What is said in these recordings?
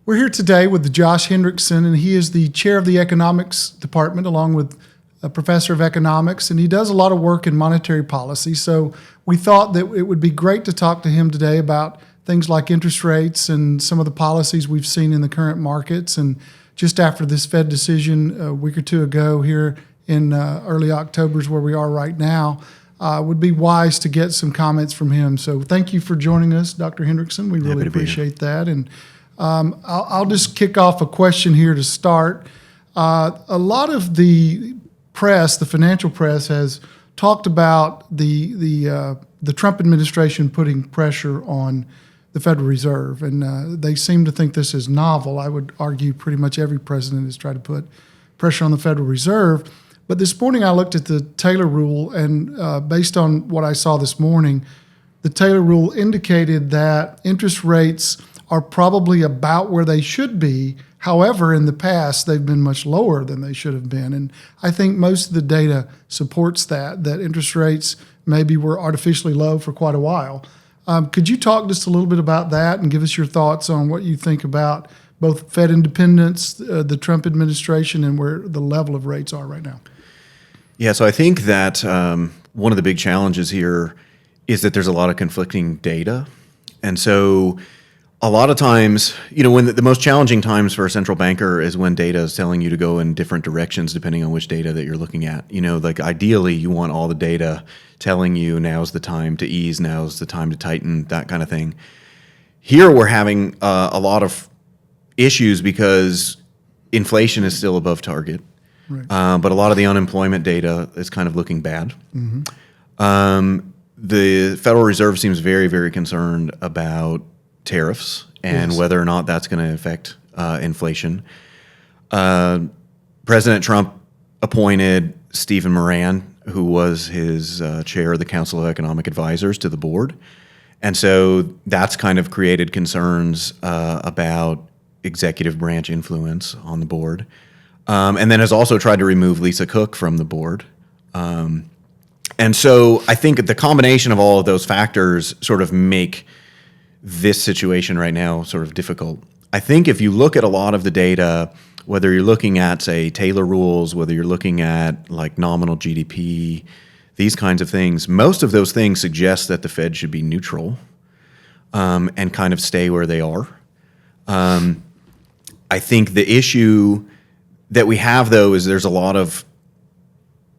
We're here today with Josh Hendrickson, and he is the chair of the economics department along with a professor of economics, and he does a lot of work in monetary policy. So we thought that it would be great to talk to him today about things like interest rates and some of the policies we've seen in the current markets. And just after this Fed decision a week or two ago here in early October is where we are right now, would be wise to get some comments from him. So thank you for joining us, Dr. Hendrickson. We really appreciate that. And I'll just kick off a question here to start. A lot of the press, the financial press, has talked about the Trump administration putting pressure on the Federal Reserve, and they seem to think this is novel. I would argue pretty much every president has tried to put pressure on the Federal Reserve. But this morning I looked at the Taylor rule, and based on what I saw this morning, the Taylor rule indicated that interest rates are probably about where they should be. However, in the past, they've been much lower than they should have been. And I think most of the data supports that interest rates maybe were artificially low for quite a while. Could you talk just a little bit about that and give us your thoughts on what you think about both Fed independence, the Trump administration, and where the level of rates are right now? Yeah, so I think that one of the big challenges here is that there's a lot of conflicting data. And so a lot of times, when the most challenging times for a central banker is when data is telling you to go in different directions depending on which data that you're looking at. Like ideally you want all the data telling you now's the time to ease, now's the time to tighten, that kind of thing. Here we're having a lot of issues because inflation is still above target, right. But a lot of the unemployment data is kind of looking bad. Mm-hmm. The Federal Reserve seems very, very concerned about tariffs and whether or not that's going to affect inflation. President Trump appointed Stephen Moran, who was his chair of the Council of Economic Advisors, to the board. And so that's kind of created concerns about executive branch influence on the board. And then has also tried to remove Lisa Cook from the board. And so I think the combination of all of those factors sort of make this situation right now sort of difficult. I think if you look at a lot of the data, whether you're looking at, say, Taylor rules, whether you're looking at like nominal GDP, these kinds of things, most of those things suggest that the Fed should be neutral and kind of stay where they are. I think the issue that we have, though, is there's a lot of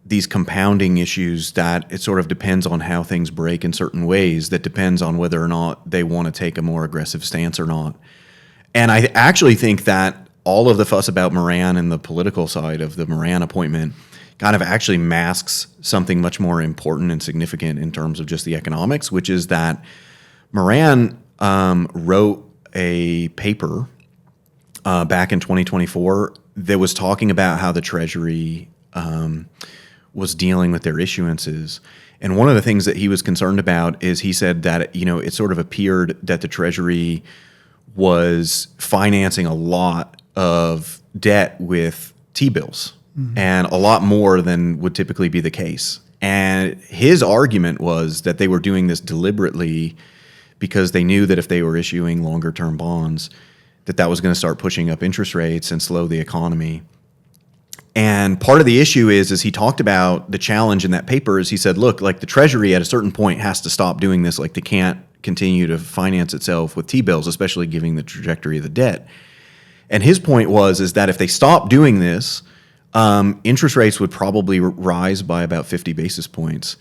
these compounding issues that it sort of depends on how things break in certain ways, that depends on whether or not they want to take a more aggressive stance or not. And I actually think that all of the fuss about Moran and the political side of the Moran appointment kind of actually masks something much more important and significant in terms of just the economics, which is that Moran wrote a paper back in 2024 that was talking about how the Treasury was dealing with their issuances. And one of the things that he was concerned about is he said that, it sort of appeared that the Treasury was financing a lot of debt with T-bills, mm-hmm. and a lot more than would typically be the case. And his argument was that they were doing this deliberately because they knew that if they were issuing longer-term bonds, that was going to start pushing up interest rates and slow the economy. And part of the issue is he talked about the challenge in that paper is he said, look, like the Treasury at a certain point has to stop doing this. Like they can't continue to finance itself with T-bills, especially given the trajectory of the debt. And his point is that if they stop doing this, interest rates would probably rise by about 50 basis points.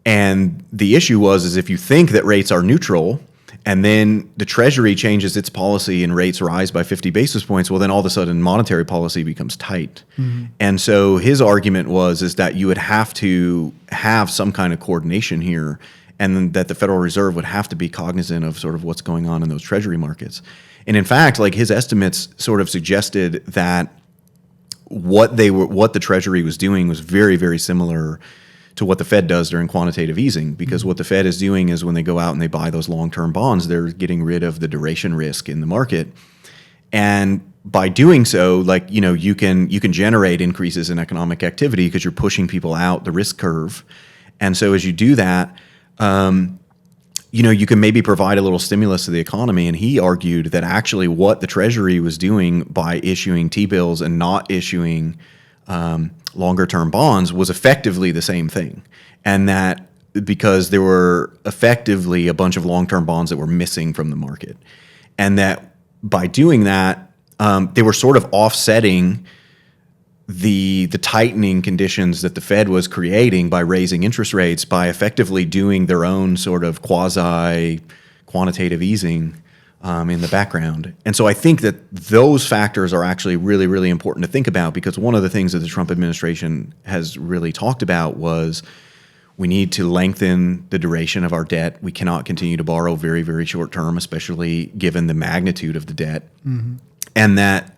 And the issue is if you think that rates are neutral, and then the Treasury changes its policy and rates rise by 50 basis points, well, then all of a sudden monetary policy becomes tight. Mm-hmm. And so his argument is that you would have to have some kind of coordination here, and that the Federal Reserve would have to be cognizant of sort of what's going on in those Treasury markets. And in fact, like his estimates sort of suggested that what the Treasury was doing was very, very similar to what the Fed does during quantitative easing, because what the Fed is doing is when they go out and they buy those long-term bonds, they're getting rid of the duration risk in the market. And by doing so, you can generate increases in economic activity because you're pushing people out the risk curve. And so as you do that, you can maybe provide a little stimulus to the economy. And he argued that actually what the Treasury was doing by issuing T-bills and not issuing longer-term bonds was effectively the same thing. And that because there were effectively a bunch of long-term bonds that were missing from the market. And that by doing that, they were sort of offsetting the tightening conditions that the Fed was creating by raising interest rates, by effectively doing their own sort of quasi-quantitative easing in the background. And so I think that those factors are actually really, really important to think about, because one of the things that the Trump administration has really talked about was we need to lengthen the duration of our debt. We cannot continue to borrow very, very short term, especially given the magnitude of the debt. Mm-hmm. And that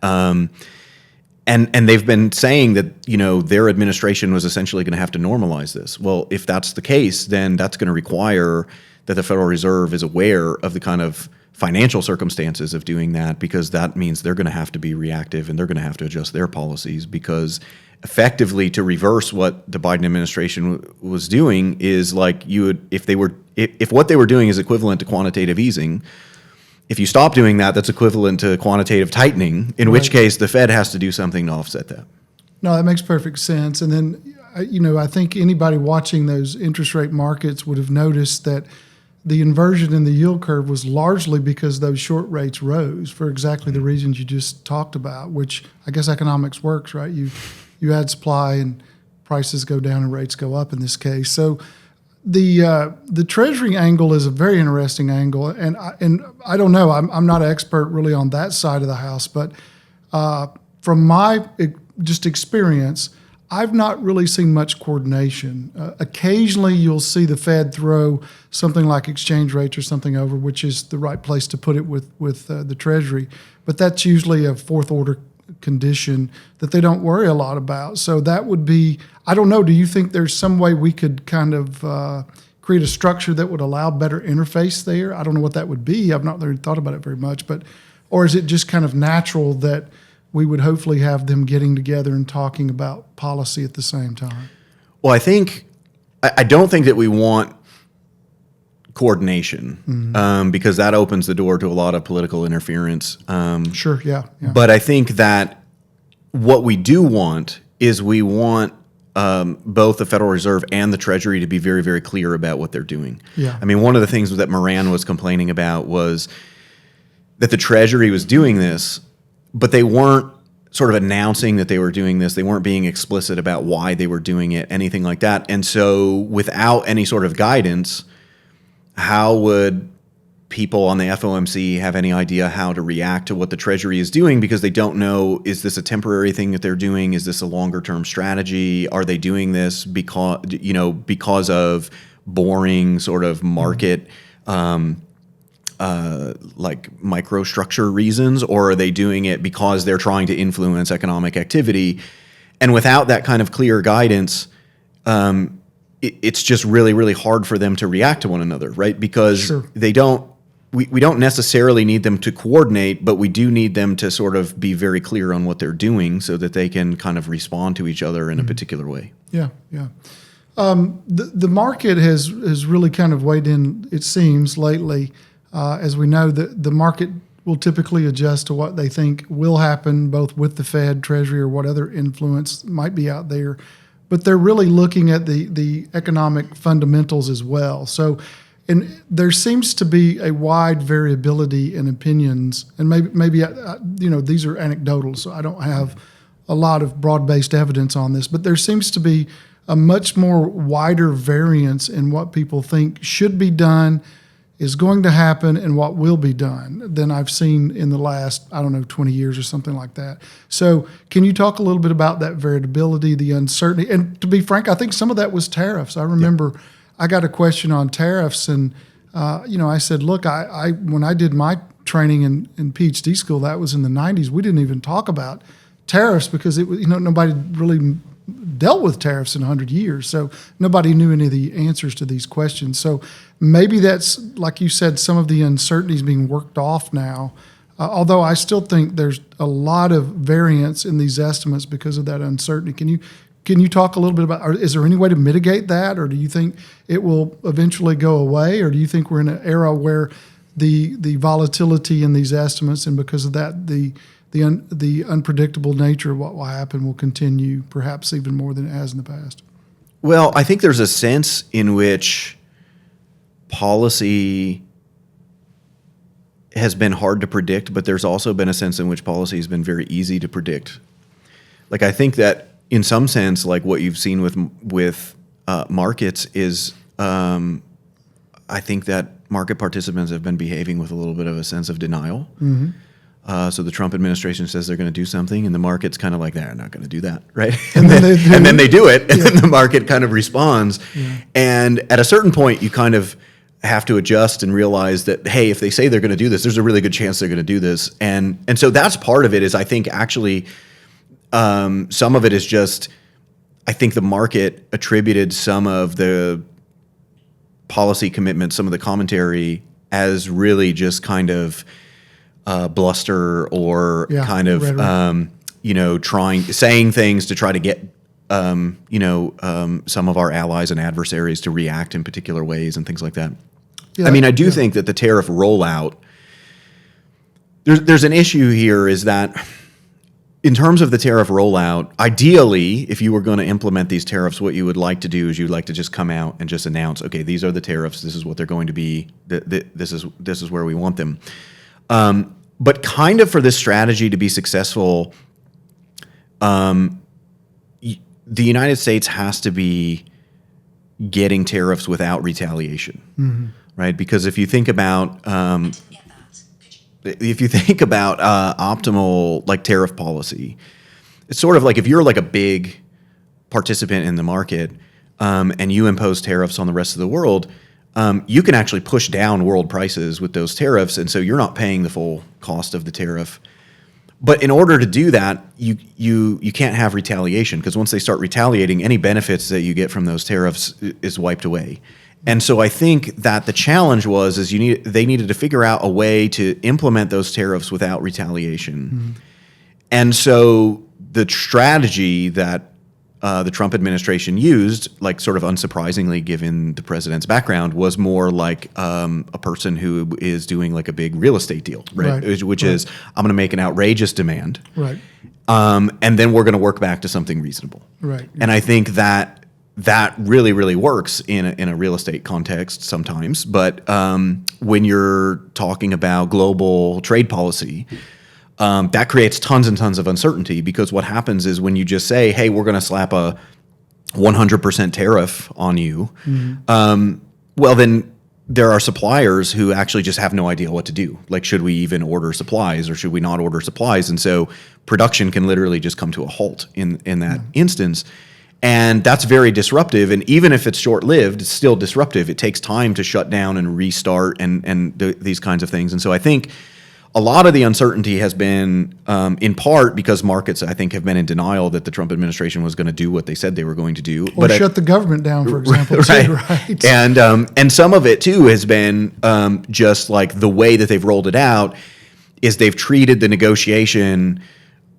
and they've been saying that, their administration was essentially going to have to normalize this. Well, if that's the case, then that's going to require that the Federal Reserve is aware of the kind of financial circumstances of doing that, because that means they're going to have to be reactive and they're going to have to adjust their policies, because effectively to reverse what the Biden administration was doing is like if what they were doing is equivalent to quantitative easing, if you stop doing that, that's equivalent to quantitative tightening, in which case the Fed has to do something to offset that. No, that makes perfect sense. And then, I think anybody watching those interest rate markets would have noticed that the inversion in the yield curve was largely because those short rates rose for exactly the reasons you just talked about, which I guess economics works, right? You add supply and prices go down and rates go up in this case. So the Treasury angle is a very interesting angle, and I don't know. I'm not an expert really on that side of the house, but from my just experience, I've not really seen much coordination. Occasionally, you'll see the Fed throw something like exchange rates or something over, which is the right place to put it with the Treasury, but that's usually a fourth order condition that they don't worry a lot about. So that would be, I don't know, do you think there's some way we could kind of create a structure that would allow better interface there? I don't know what that would be. I've not really thought about it very much, or is it just kind of natural that we would hopefully have them getting together and talking about policy at the same time? Well, I don't think that we want coordination, because that opens the door to a lot of political interference. Sure, yeah. But I think that what we do want is we want both the Federal Reserve and the Treasury to be very, very clear about what they're doing. Yeah. I mean, one of the things that Moran was complaining about was that the Treasury was doing this, but they weren't sort of announcing that they were doing this. They weren't being explicit about why they were doing it, anything like that. And so without any sort of guidance, how would people on the FOMC have any idea how to react to what the Treasury is doing, because they don't know, is this a temporary thing that they're doing? Is this a longer term strategy? Are they doing this because of boring sort of market like microstructure reasons, or are they doing it because they're trying to influence economic activity? And without that kind of clear guidance, it's just really, really hard for them to react to one another, right? Because Sure. we don't necessarily need them to coordinate, but we do need them to sort of be very clear on what they're doing so that they can kind of respond to each other in a particular way. Yeah. The market has really kind of weighed in, it seems, lately. As we know, the market will typically adjust to what they think will happen, both with the Fed, Treasury, or what other influence might be out there. But they're really looking at the economic fundamentals as well. So, and there seems to be a wide variability in opinions, and maybe these are anecdotal, so I don't have a lot of broad-based evidence on this, but there seems to be a much more wider variance in what people think should be done, is going to happen, and what will be done than I've seen in the last, 20 years or something like that. So can you talk a little bit about that variability, the uncertainty? And to be frank, I think some of that was tariffs. I remember I got a question on tariffs, and I said, look, I when I did my training in PhD school, that was in the 90s, we didn't even talk about tariffs because it was, nobody really dealt with tariffs in 100 years. So nobody knew any of the answers to these questions. So maybe that's, like you said, some of the uncertainties being worked off now. Although I still think there's a lot of variance in these estimates because of that uncertainty. Can you can you talk a little bit about, is there any way to mitigate that, or do you think it will eventually go away, or do you think we're in an era where the volatility in these estimates, and because of that, the unpredictable nature of what will happen will continue, perhaps even more than it has in the past? Well, I think there's a sense in which policy has been hard to predict, but there's also been a sense in which policy has been very easy to predict. Like, I think that in some sense, like what you've seen with markets is, I think that market participants have been behaving with a little bit of a sense of denial. Mm-hmm. So the Trump administration says they're going to do something, and the market's kind of like, they're not going to do that, right? And then they do it, and then the market kind of responds. Yeah. And at a certain point, you kind of have to adjust and realize that, hey, if they say they're going to do this, there's a really good chance they're going to do this. And so that's part of it. Is I think actually some of it is just, I think the market attributed some of the policy commitments, some of the commentary, as really just kind of bluster or kind of saying things to try to get some of our allies and adversaries to react in particular ways and things like that. Yeah, I mean, I do think that the tariff rollout, there's an issue here, is that in terms of the tariff rollout, ideally, if you were going to implement these tariffs, what you would like to do is you'd like to just come out and just announce, okay, these are the tariffs, this is what they're going to be, this is where we want them. But kind of for this strategy to be successful, the United States has to be getting tariffs without retaliation, mm-hmm. right? Because if you think about optimal like tariff policy, it's sort of like if you're like a big participant in the market and you impose tariffs on the rest of the world, you can actually push down world prices with those tariffs, and so you're not paying the full cost of the tariff. But in order to do that, you can't have retaliation, because once they start retaliating, any benefits that you get from those tariffs is wiped away. And so I think that the challenge they needed to figure out a way to implement those tariffs without retaliation. Mm-hmm. And so the strategy that the Trump administration used, like sort of unsurprisingly given the president's background, was more like a person who is doing like a big real estate deal, right? Which is, I'm going to make an outrageous demand, right? And then we're going to work back to something reasonable, right? And I think that really, really works in a real estate context sometimes. But when you're talking about global trade policy, that creates tons and tons of uncertainty, because what happens is when you just say, hey, we're going to slap a 100% tariff on you, mm-hmm. Well, then there are suppliers who actually just have no idea what to do. Like, should we even order supplies or should we not order supplies? And so production can literally just come to a halt in that mm-hmm. instance. And that's very disruptive. And even if it's short-lived, it's still disruptive. It takes time to shut down and restart and these kinds of things. And so I think a lot of the uncertainty has been in part because markets, I think, have been in denial that the Trump administration was going to do what they said they were going to do. Or shut the government down, for example. Right. Too, right. And some of it, too, has been just like the way that they've rolled it out is they've treated the negotiation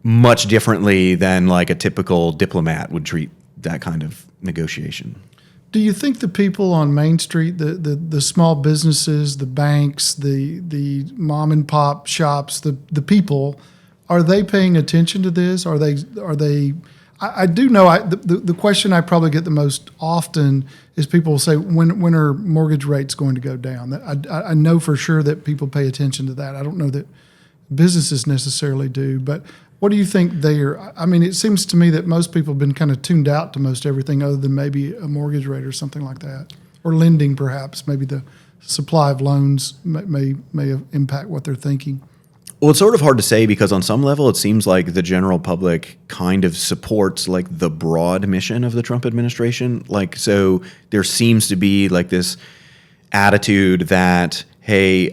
much differently than like a typical diplomat would treat that kind of negotiation. Do you think the people on Main Street, the small businesses, the banks, the mom and pop shops, the people, are they paying attention to this? Are they? I do know. The question I probably get the most often is people say, when are mortgage rates going to go down? I know for sure that people pay attention to that. I don't know that businesses necessarily do, but what do you think there? I mean, it seems to me that most people have been kind of tuned out to most everything other than maybe a mortgage rate or something like that, or lending perhaps. Maybe the supply of loans may impact what they're thinking. Well, it's sort of hard to say, because on some level it seems like the general public kind of supports like the broad mission of the Trump administration. Like, so there seems to be like this attitude that, hey,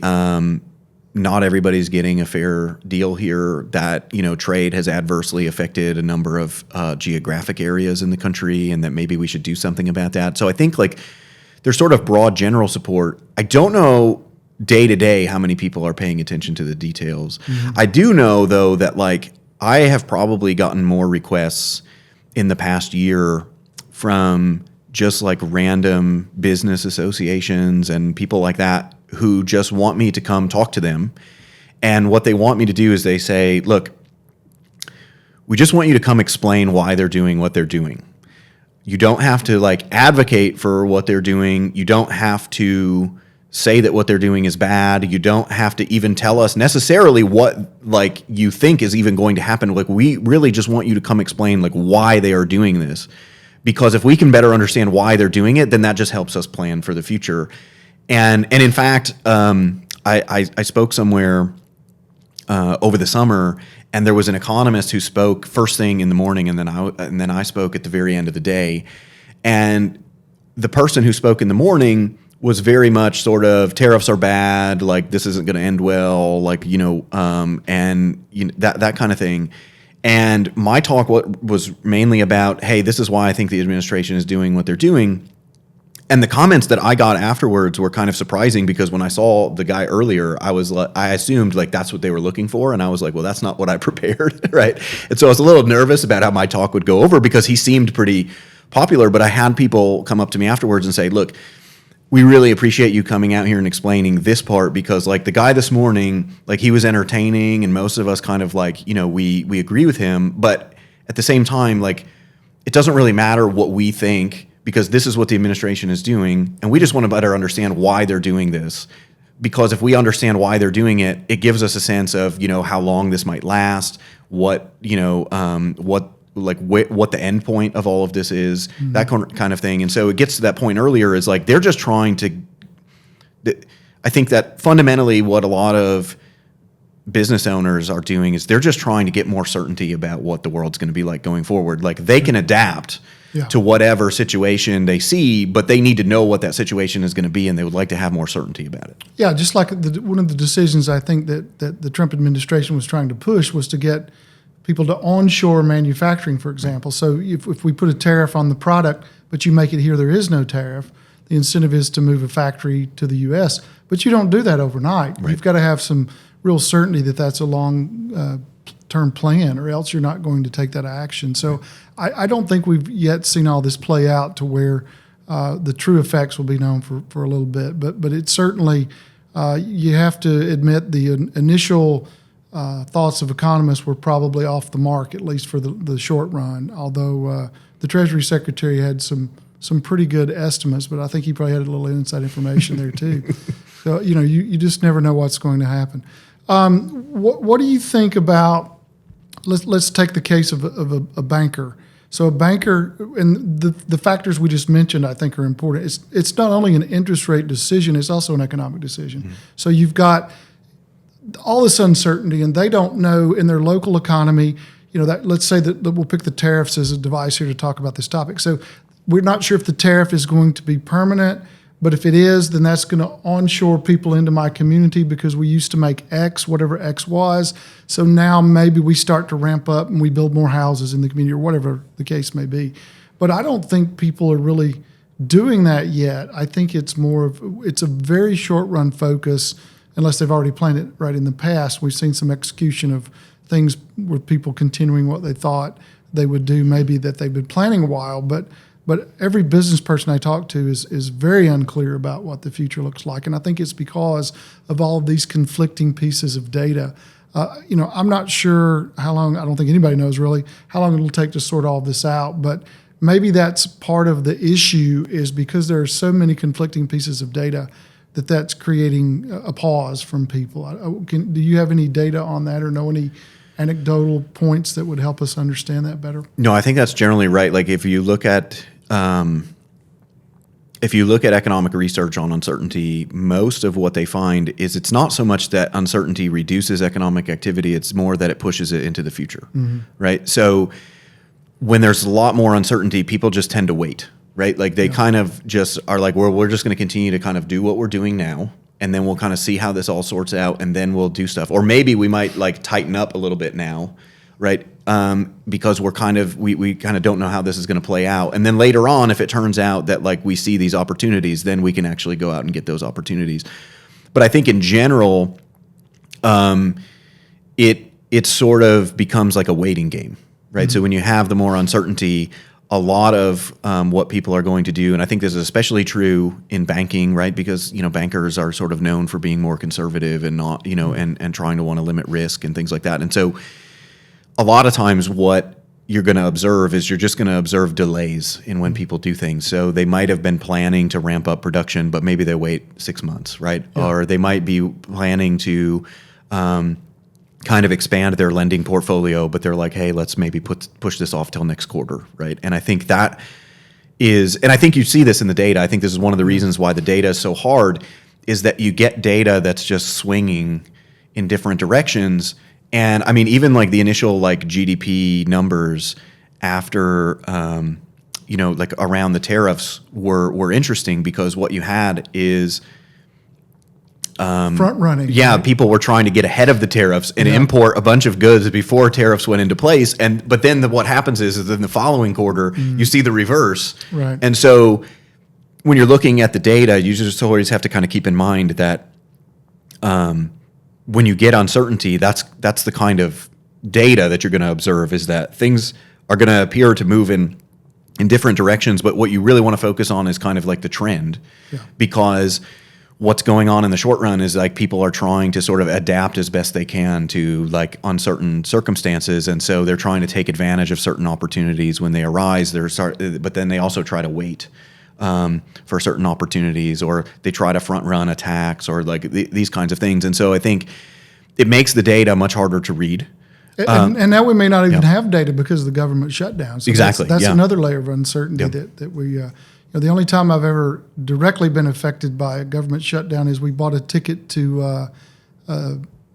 not everybody's getting a fair deal here, that, trade has adversely affected a number of geographic areas in the country, and that maybe we should do something about that. So I think like there's sort of broad general support. I don't know day to day how many people are paying attention to the details. Mm-hmm. I do know, though, that like I have probably gotten more requests in the past year from just like random business associations and people like that who just want me to come talk to them. And what they want me to do is they say, look, we just want you to come explain why they're doing what they're doing. You don't have to like advocate for what they're doing. You don't have to say that what they're doing is bad. You don't have to even tell us necessarily what like you think is even going to happen. Like we really just want you to come explain like why they are doing this. Because if we can better understand why they're doing it, then that just helps us plan for the future. And in fact, I spoke somewhere over the summer, and there was an economist who spoke first thing in the morning, and then I spoke at the very end of the day. And the person who spoke in the morning was very much sort of tariffs are bad, like this isn't going to end well, like and that kind of thing. And my talk was mainly about, hey, this is why I think the administration is doing what they're doing. And the comments that I got afterwards were kind of surprising because when I saw the guy earlier, I assumed like that's what they were looking for. And I was like, well, that's not what I prepared, right? And so I was a little nervous about how my talk would go over because he seemed pretty popular. But I had people come up to me afterwards and say, look, we really appreciate you coming out here and explaining this part because like the guy this morning, like he was entertaining and most of us kind of like, we agree with him. But at the same time, like it doesn't really matter what we think because this is what the administration is doing. And we just want to better understand why they're doing this. Because if we understand why they're doing it, it gives us a sense of, how long this might last, what the end point of all of this is, that kind of thing. And so it gets to that point earlier is like, they're just trying to, I think that fundamentally what a lot of business owners are doing is they're just trying to get more certainty about what the world's going to be like going forward. Like they can adapt to whatever situation they see, but they need to know what that situation is going to be, and they would like to have more certainty about it. Yeah, just like one of the decisions I think that the Trump administration was trying to push was to get people to onshore manufacturing, for example. So if we put a tariff on the product, but you make it here, there is no tariff, the incentive is to move a factory to the U.S. But you don't do that overnight. Right. You've got to have some real certainty that that's a long-term plan, or else you're not going to take that action. So I don't think we've yet seen all this play out to where the true effects will be known for a little bit. But it's certainly, you have to admit the initial thoughts of economists were probably off the mark, at least for the short run, although the Treasury Secretary had some pretty good estimates, but I think he probably had a little inside information there too. So, you just never know what's going to happen. What do you think about, let's take the case of a banker. So a banker, and the factors we just mentioned I think are important. It's not only an interest rate decision, it's also an economic decision. Mm-hmm. So you've got all this uncertainty, and they don't know in their local economy, that let's say that we'll pick the tariffs as a device here to talk about this topic. So we're not sure if the tariff is going to be permanent, but if it is, then that's going to onshore people into my community because we used to make X, whatever X was. So now maybe we start to ramp up and we build more houses in the community or whatever the case may be. But I don't think people are really doing that yet. I think it's a very short run focus, unless they've already planned it right in the past. We've seen some execution of things with people continuing what they thought they would do, maybe that they've been planning a while, but every business person I talk to is very unclear about what the future looks like. And I think it's because of all of these conflicting pieces of data. I'm not sure how long, I don't think anybody knows really, how long it'll take to sort all this out. But maybe that's part of the issue, is because there are so many conflicting pieces of data that's creating a pause from people. Do you have any data on that or know any anecdotal points that would help us understand that better? No, I think that's generally right. Like if you look at economic research on uncertainty, most of what they find is it's not so much that uncertainty reduces economic activity, it's more that it pushes it into the future, right? So when there's a lot more uncertainty, people just tend to wait, right? Like they kind of just are like, we're just going to continue to kind of do what we're doing now, and then we'll kind of see how this all sorts out, and then we'll do stuff. Or maybe we might like tighten up a little bit now, right? Because we kind of don't know how this is going to play out. And then later on, if it turns out that like we see these opportunities, then we can actually go out and get those opportunities. But I think in general, it sort of becomes like a waiting game, right? So when you have the more uncertainty, a lot of what people are going to do, and I think this is especially true in banking, right? Because, bankers are sort of known for being more conservative and not, and trying to want to limit risk and things like that. And so a lot of times what you're going to observe is you're just going to observe delays in when people do things. So they might have been planning to ramp up production, but maybe they wait 6 months, right? Yeah. Or they might be planning to kind of expand their lending portfolio, but they're like, hey, let's maybe push this off till next quarter, right? And I think that is, and I think you see this in the data. I think this is one of the reasons why the data is so hard, is that you get data that's just swinging in different directions. And I mean, even like the initial like GDP numbers after, like around the tariffs were interesting, because what you had is front running. Yeah, right? People were trying to get ahead of the tariffs and import a bunch of goods before tariffs went into place. But then what happens is in the following quarter, you see the reverse. Right. And so when you're looking at the data, you just always have to kind of keep in mind that when you get uncertainty, that's the kind of data that you're going to observe, is that things are going to appear to move in different directions. But what you really want to focus on is kind of like the trend, because what's going on in the short run is like people are trying to sort of adapt as best they can to like uncertain circumstances. And so they're trying to take advantage of certain opportunities when they arise. But then they also try to wait for certain opportunities, or they try to front run attacks, or like these kinds of things. And so I think it makes the data much harder to read. And now we may not even have data because of the government shutdown. So exactly. That's another layer of uncertainty that we. The only time I've ever directly been affected by a government shutdown is we bought a ticket to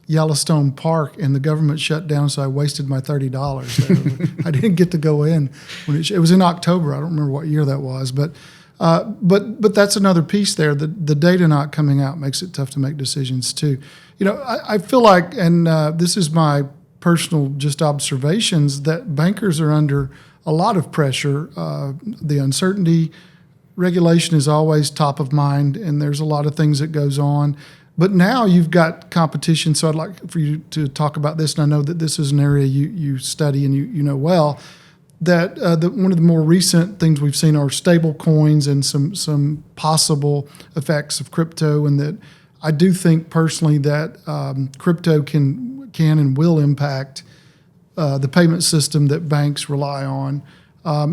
Yellowstone Park, and the government shut down, so I wasted my $30. I didn't get to go in when it was in October. I don't remember what year that was, but that's another piece there. The data not coming out makes it tough to make decisions too. I feel like, and this is my personal just observations, that bankers are under a lot of pressure. The uncertainty. Regulation is always top of mind, and there's a lot of things that goes on. But now you've got competition, so I'd like for you to talk about this, and I know that this is an area you study and you know well, that one of the more recent things we've seen are stablecoins and some possible effects of crypto, and that I do think personally that crypto can and will impact the payment system that banks rely on.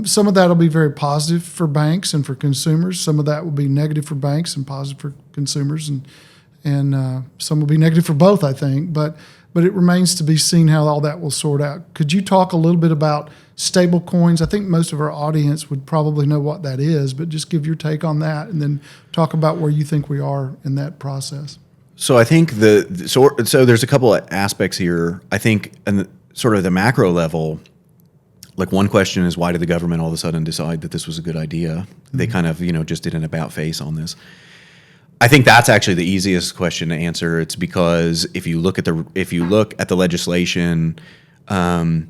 Some of that will be very positive for banks and for consumers. Some of that will be negative for banks and positive for consumers, and some will be negative for both, I think. But it remains to be seen how all that will sort out. Could you talk a little bit about stablecoins? I think most of our audience would probably know what that is, but just give your take on that, and then talk about where you think we are in that process. So I think so there's a couple of aspects here. I think, and sort of the macro level. Like, one question is, why did the government all of a sudden decide that this was a good idea? Mm-hmm. They kind of, just did an about face on this. I think that's actually the easiest question to answer. It's because if you look at the legislation around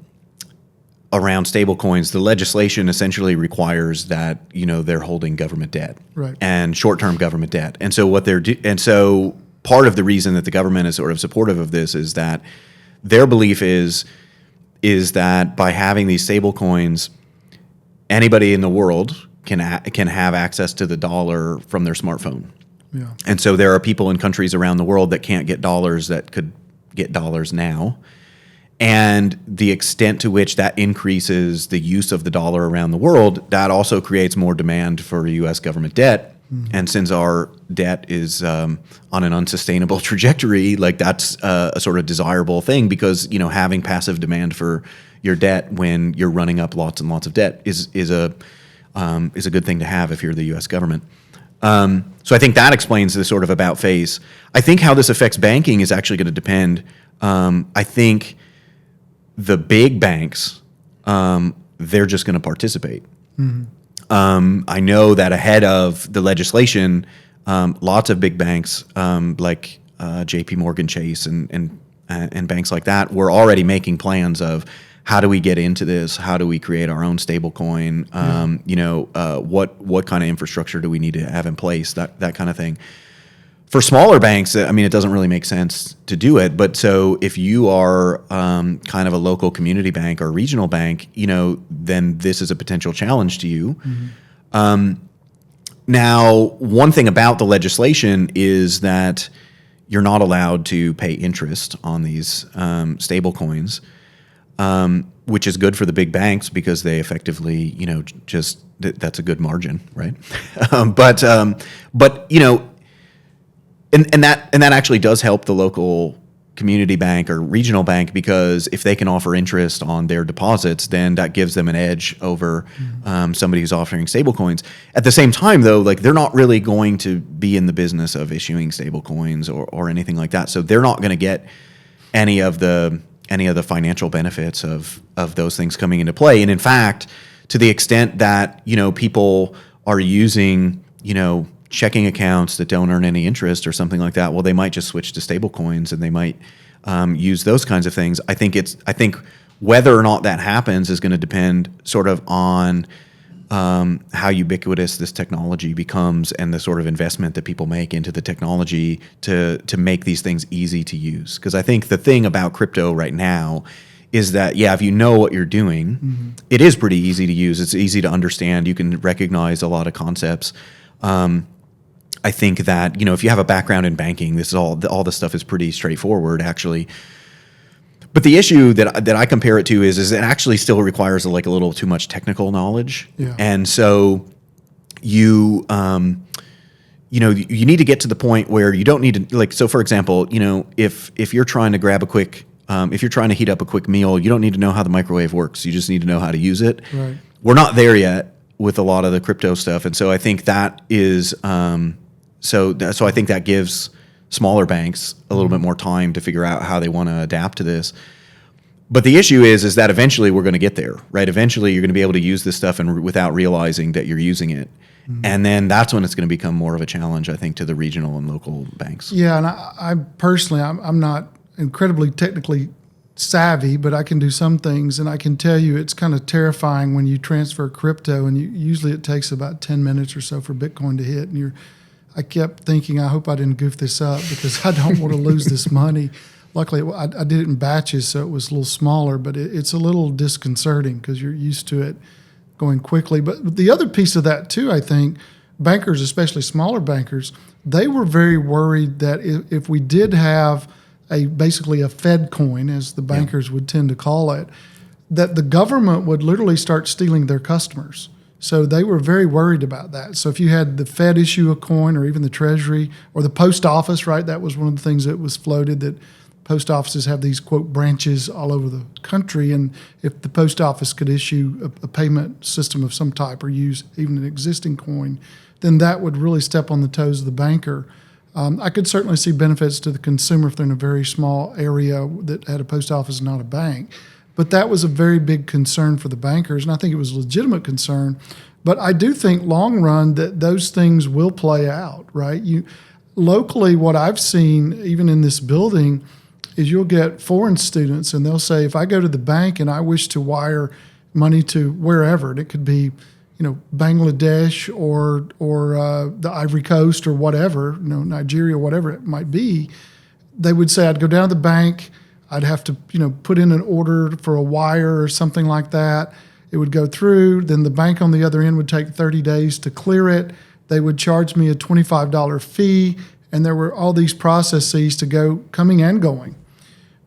stablecoins, the legislation essentially requires that they're holding government debt, right, and short-term government debt. And so so part of the reason that the government is sort of supportive of this is that their belief is that by having these stable coins, anybody in the world can have access to the dollar from their smartphone. Yeah. And so there are people in countries around the world that can't get dollars that could get dollars now. And the extent to which that increases the use of the dollar around the world, that also creates more demand for U.S. government debt. Mm-hmm. And since our debt is on an unsustainable trajectory, like that's a sort of desirable thing, because having passive demand for your debt when you're running up lots and lots of debt is a good thing to have if you're the U.S. government. So I think that explains the sort of about face. I think how this affects banking is actually going to depend. I think the big banks, they're just going to participate. Mm-hmm. I know that ahead of the legislation, lots of big banks like J.P. Morgan Chase and banks like that were already making plans of how do we get into this? How do we create our own stable coin? What kind of infrastructure do we need to have in place? That kind of thing. for smaller banks, I mean, it doesn't really make sense to do it. But so if you are kind of a local community bank or regional bank, then this is a potential challenge to you. Now, one thing about the legislation is that you're not allowed to pay interest on these stable coins, which is good for the big banks because they effectively, just that's a good margin, right? But and that actually does help the local community bank or regional bank, because if they can offer interest on their deposits, then that gives them an edge over somebody who's offering stablecoins. At the same time, though, like they're not really going to be in the business of issuing stablecoins or anything like that, so they're not going to get any of the financial benefits of those things coming into play. And in fact, to the extent that people are using checking accounts that don't earn any interest or something like that, well, they might just switch to stable coins and they might use those kinds of things. I think whether or not that happens is going to depend sort of on how ubiquitous this technology becomes and the sort of investment that people make into the technology to make these things easy to use. Because I think the thing about crypto right now is that, if you know what you're doing, it is pretty easy to use. It's easy to understand. You can recognize a lot of concepts. I think that, if you have a background in banking, this is all this stuff is pretty straightforward, actually. But the issue that I compare it to is it actually still requires a little too much technical knowledge. Yeah. And so you need to get to the point where you don't need to, so for example, if you're trying to grab if you're trying to heat up a quick meal, you don't need to know how the microwave works. You just need to know how to use it. Right. We're not there yet with a lot of the crypto stuff. And so I think that is, so I think that gives smaller banks a little bit more time to figure out how they want to adapt to this. But the issue is that eventually we're going to get there, right? Eventually you're going to be able to use this stuff without realizing that you're using it. And then that's when it's going to become more of a challenge, I think, to the regional and local banks. Yeah, and I personally, I'm not incredibly technically savvy, but I can do some things, and I can tell you it's kind of terrifying when you transfer crypto, and usually it takes about 10 minutes or so for Bitcoin to hit, and I kept thinking, I hope I didn't goof this up because I don't want to lose this money. Luckily, I did it in batches, so it was a little smaller, but it's a little disconcerting because you're used to it going quickly. But the other piece of that too, I think, bankers, especially smaller bankers, they were very worried that if we did have basically a Fed coin, as the bankers would tend to call it, that the government would literally start stealing their customers. So they were very worried about that. So if you had the Fed issue a coin, or even the Treasury or the post office, right? That was one of the things that was floated, that post offices have these, quote, branches all over the country. And if the post office could issue a payment system of some type or use even an existing coin, then that would really step on the toes of the banker. I could certainly see benefits to the consumer if they're in a very small area that had a post office and not a bank. But that was a very big concern for the bankers, and I think it was a legitimate concern. But I do think long run that those things will play out, right? Locally, what I've seen, even in this building, is you'll get foreign students, and they'll say, if I go to the bank and I wish to wire money to wherever, and it could be Bangladesh or the Ivory Coast or whatever, Nigeria, whatever it might be, they would say, I'd go down to the bank, I'd have to, put in an order for a wire or something like that. It would go through, then the bank on the other end would take 30 days to clear it. They would charge me a $25 fee, and there were all these processes to go coming and going.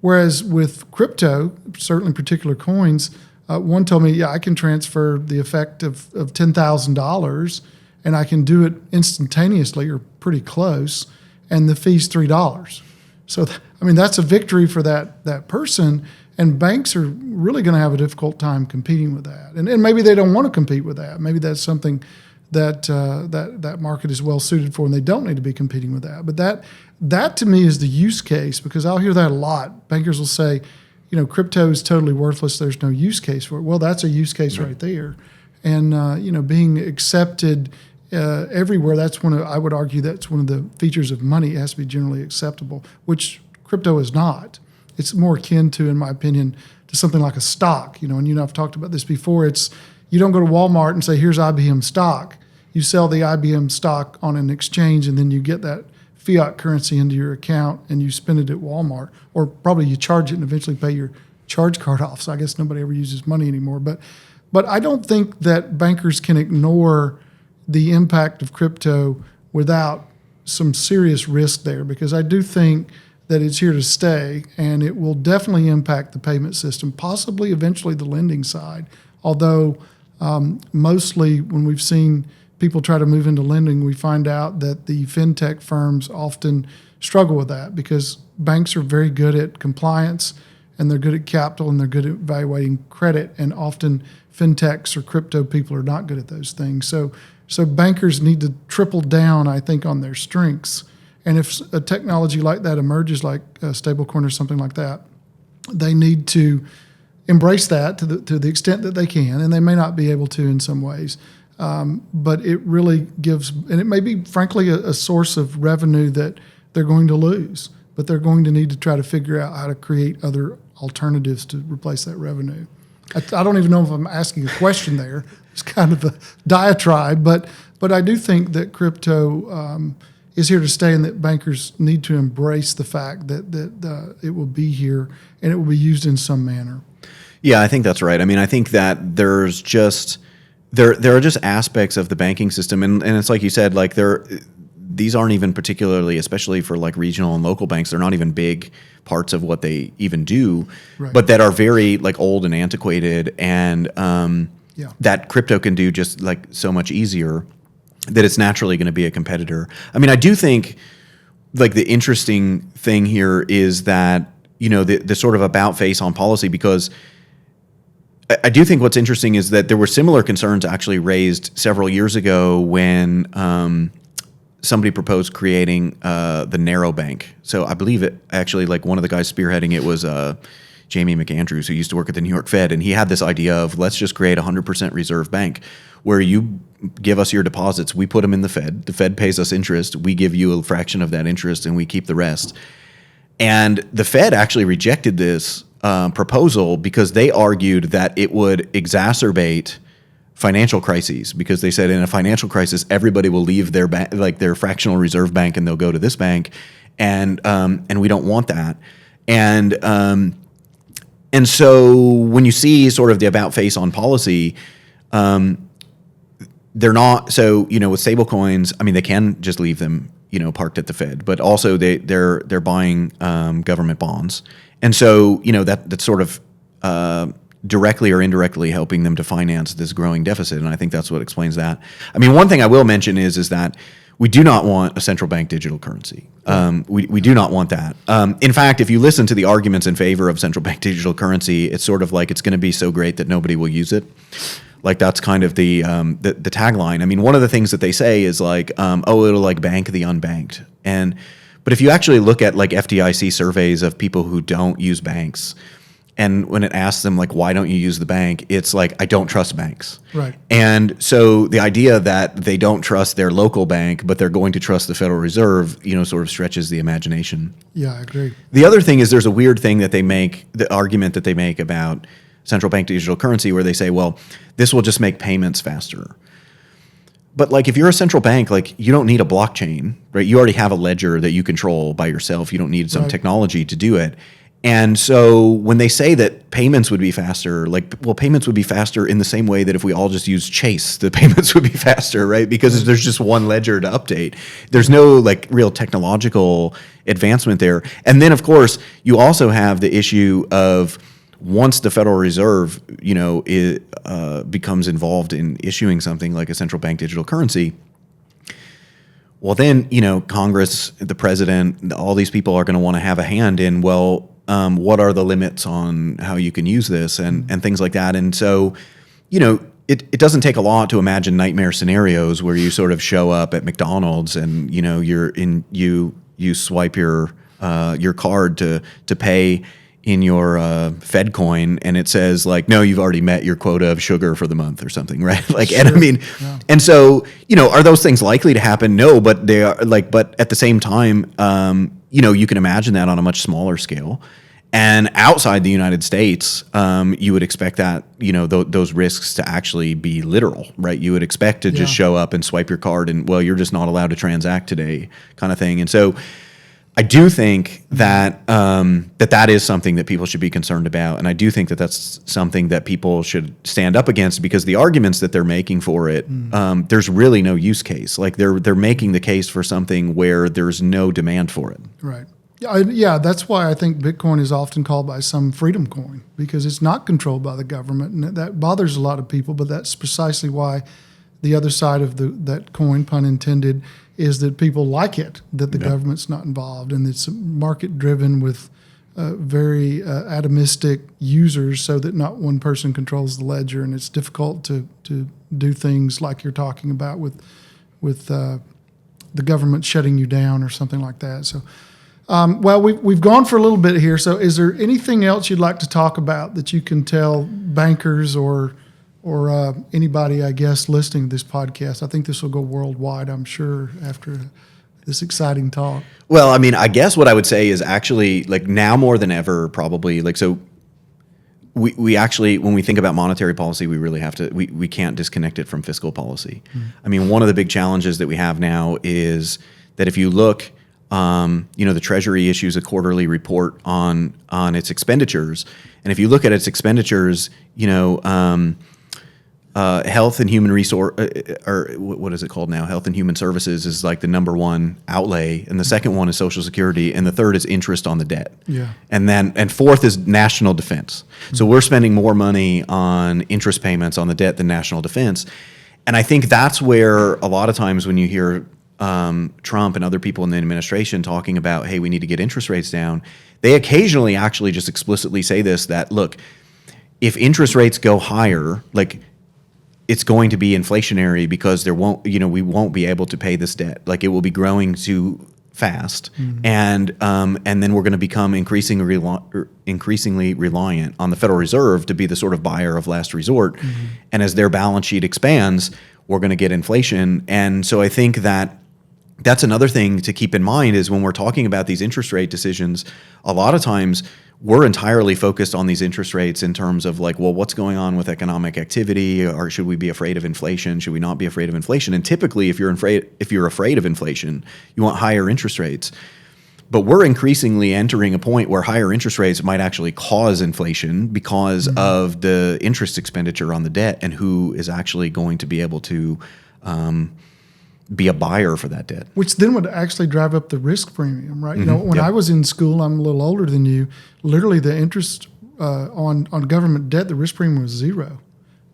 Whereas with crypto, certainly particular coins, one told me, I can transfer the effect of $10,000 and I can do it instantaneously or pretty close, and the fee's $3. So, that's a victory for that person, and banks are really going to have a difficult time competing with that. And maybe they don't want to compete with that. Maybe that's something that market is well suited for, and they don't need to be competing with that. But that to me is the use case, because I'll hear that a lot. Bankers will say, crypto is totally worthless. There's no use case for it. Well, that's a use case right there. And, being accepted everywhere, I would argue that's one of the features of money. It has to be generally acceptable, which crypto is not. It's more akin to, in my opinion, to something like a stock. And I've talked about this before. You don't go to Walmart and say, here's IBM stock. You sell the IBM stock on an exchange, and then you get that fiat currency into your account and you spend it at Walmart, or probably you charge it and eventually pay your charge card off. So I guess nobody ever uses money anymore. But I don't think that bankers can ignore the impact of crypto without some serious risk there, because I do think that it's here to stay, and it will definitely impact the payment system, possibly eventually the lending side. Although mostly when we've seen people try to move into lending, we find out that the fintech firms often struggle with that, because banks are very good at compliance and they're good at capital and they're good at evaluating credit, and often fintechs or crypto people are not good at those things. So bankers need to triple down, I think, on their strengths. And if a technology like that emerges, like a stablecoin or something like that, they need to embrace that to the extent that they can, and they may not be able to in some ways. But it really gives, and it may be, frankly, a source of revenue that they're going to lose, but they're going to need to try to figure out how to create other alternatives to replace that revenue. I don't even know if I'm asking a question there. It's kind of a diatribe, but I do think that crypto is here to stay, and that bankers need to embrace the fact that it will be here and it will be used in some manner. Yeah, I think that's right. I mean, I think that there's just there are just aspects of the banking system, and it's like you said, like these aren't even particularly, especially for like regional and local banks, they're not even big parts of what they even do, right, but that are very like old and antiquated, and that crypto can do just like so much easier, that it's naturally going to be a competitor. I mean, I do think like the interesting thing here is that, the sort of about face on policy, because I do think what's interesting is that there were similar concerns actually raised several years ago when somebody proposed creating the narrow bank. So I believe it actually, like one of the guys spearheading it was Jamie McAndrews, who used to work at the New York Fed, and he had this idea of, let's just create a 100% reserve bank where you give us your deposits, we put them in the Fed pays us interest, we give you a fraction of that interest, and we keep the rest. And the Fed actually rejected this proposal because they argued that it would exacerbate financial crises, because they said in a financial crisis, everybody will leave their their fractional reserve bank and they'll go to this bank, and we don't want that. And so when you see sort of the about face on policy, they're not, so, with stablecoins, I mean, they can just leave them, parked at the Fed, but also they're buying government bonds. And so, that's sort of directly or indirectly helping them to finance this growing deficit. And I think that's what explains that. I mean, one thing I will mention is that we do not want a central bank digital currency. We do not want that. In fact, if you listen to the arguments in favor of central bank digital currency, it's sort of like it's going to be so great that nobody will use it. Like that's kind of the tagline. I mean, one of the things that they say is like, it'll like bank the unbanked. But if you actually look at like FDIC surveys of people who don't use banks, and when it asks them like, why don't you use the bank? It's like, I don't trust banks. Right. And so the idea that they don't trust their local bank, but they're going to trust the Federal Reserve, sort of stretches the imagination. Yeah, I agree. The other thing is there's a weird thing that they make, the argument that they make about central bank digital currency, where they say, well, this will just make payments faster. But like if you're a central bank, like you don't need a blockchain, right? You already have a ledger that you control by yourself. You don't need some technology to do it. And so when they say that payments would be faster, payments would be faster in the same way that if we all just use Chase, the payments would be faster, right? Because there's just one ledger to update. There's no like real technological advancement there. And then of course, you also have the issue of once the Federal Reserve, becomes involved in issuing something like a central bank digital currency, well then, Congress, the president, all these people are going to want to have a hand in, what are the limits on how you can use this and things like that. And so, it doesn't take a lot to imagine nightmare scenarios where you sort of show up at McDonald's and, you swipe your card to pay in your Fed coin, and it says like, no, you've already met your quota of sugar for the month or something, right? Like, sure. And I mean, and so, are those things likely to happen? No, but they are but at the same time, you can imagine that on a much smaller scale. And outside the United States, you would expect that, those risks to actually be literal, right? You would expect to just show up and swipe your card and, well, you're just not allowed to transact today kind of thing. And so I do think that that is something that people should be concerned about. And I do think that that's something that people should stand up against, because the arguments that they're making for it, there's really no use case. Like they're making the case for something where there's no demand for it. Right. Yeah, that's why I think Bitcoin is often called by some freedom coin, because it's not controlled by the government, and that bothers a lot of people. But that's precisely why the other side of that coin, pun intended, is that people like it, that the government's not involved, and it's market driven with very atomistic users, so that not one person controls the ledger, and it's difficult to do things like you're talking about with the government shutting you down or something like that. So. Well, we've gone for a little bit here. So is there anything else you'd like to talk about that you can tell bankers or anybody, I guess, listening to this podcast? I think this will go worldwide, I'm sure, after this exciting talk. Well, I mean, I guess what I would say is actually, like, now more than ever, probably, like, so we actually, when we think about monetary policy, we really have to, we can't disconnect it from fiscal policy. I mean, one of the big challenges that we have now is that if you look, the Treasury issues a quarterly report on its expenditures, and if you look at its expenditures, health and human resource, or what is it called now? Health and Human Services is like the number one outlay, and the second one is Social Security, and the third is interest on the debt. Yeah. And fourth is national defense. So we're spending more money on interest payments on the debt than national defense, and I think that's where a lot of times when you hear Trump and other people in the administration talking about, hey, we need to get interest rates down, they occasionally actually just explicitly say this, that, look, if interest rates go higher, like, it's going to be inflationary because we won't be able to pay this debt. Like, it will be growing too fast, and then we're going to become increasingly reliant on the Federal Reserve to be the sort of buyer of last resort. And as their balance sheet expands, we're going to get inflation. And so I think that's another thing to keep in mind, is when we're talking about these interest rate decisions, a lot of times we're entirely focused on these interest rates in terms of, like, well, what's going on with economic activity, or should we be afraid of inflation? Should we not be afraid of inflation? And typically, if you're afraid of inflation, you want higher interest rates. But we're increasingly entering a point where higher interest rates might actually cause inflation because of the interest expenditure on the debt, and who is actually going to be able to be a buyer for that debt. Which then would actually drive up the risk premium, right? When I was in school, I'm a little older than you, literally the interest on government debt, the risk premium was zero.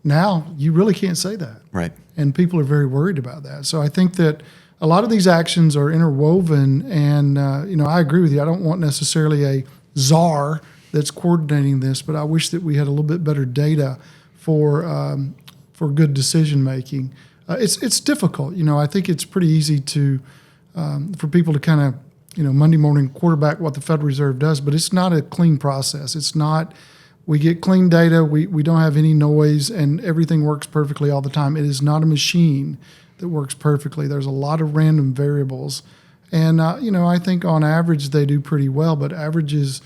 Now, you really can't say that. Right. And people are very worried about that. So I think that a lot of these actions are interwoven, and I agree with you. I don't want necessarily a czar that's coordinating this, but I wish that we had a little bit better data for good decision making. It's difficult. I think it's pretty easy for people to kind of Monday morning quarterback what the Federal Reserve does, but it's not a clean process. It's not. We get clean data. We don't have any noise, and everything works perfectly all the time. It is not a machine that works perfectly. There's a lot of random variables, and I think on average they do pretty well. But averages,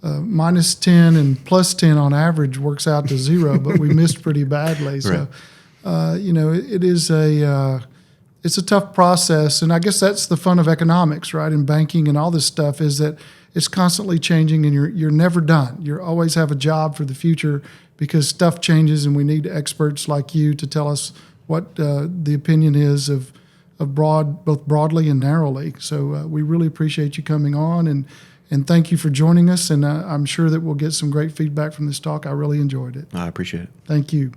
minus 10 and plus 10 on average works out to zero. But we missed pretty badly. So, Right. It is it's a tough process, and I guess that's the fun of economics, right? And banking and all this stuff is that it's constantly changing, and you're never done. You always have a job for the future because stuff changes, and we need experts like you to tell us what the opinion is of both broadly and narrowly. So we really appreciate you coming on, and thank you for joining us. And I'm sure that we'll get some great feedback from this talk. I really enjoyed it. I appreciate it. Thank you.